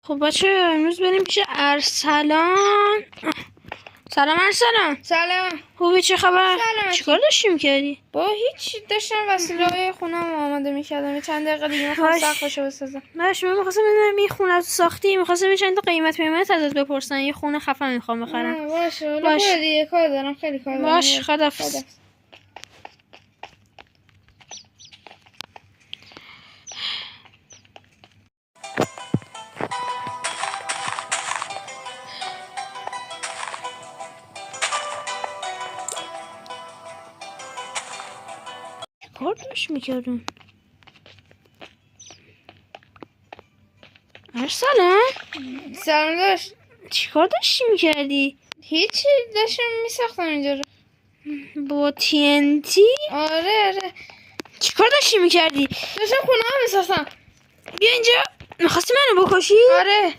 خب بچه امروز بریم پیش ارسلان. سلام ارسلان. سلام. خوبی؟ چه خبر؟ سلامتی. چیکار داشتی میکردی؟ با هیچ داشتم وسیله‌های خونم آماده میکردم. چند دقیقه دیگه میخوام سقفشو بسازم. باش من میخواستم بدونم این خونه رو ساختی، میخواستم چند تا قیمت ازت بپرسن، یه خونه خفن میخوام بخرم. باشه حالا باش. برو دیگه، کار دارم، خیلی کار دارم. باش خدافظ. چیکار داشت میکردون؟ ارسلان سلام داشت. چیکار داشتی میکردی؟ هیچی، داشتم میساختم اینجا رو. با TNT؟ آره چیکار داشتی میکردی؟ داشتم خونه هم میساختم. بیا اینجا. میخواستی منو بکشی؟ آره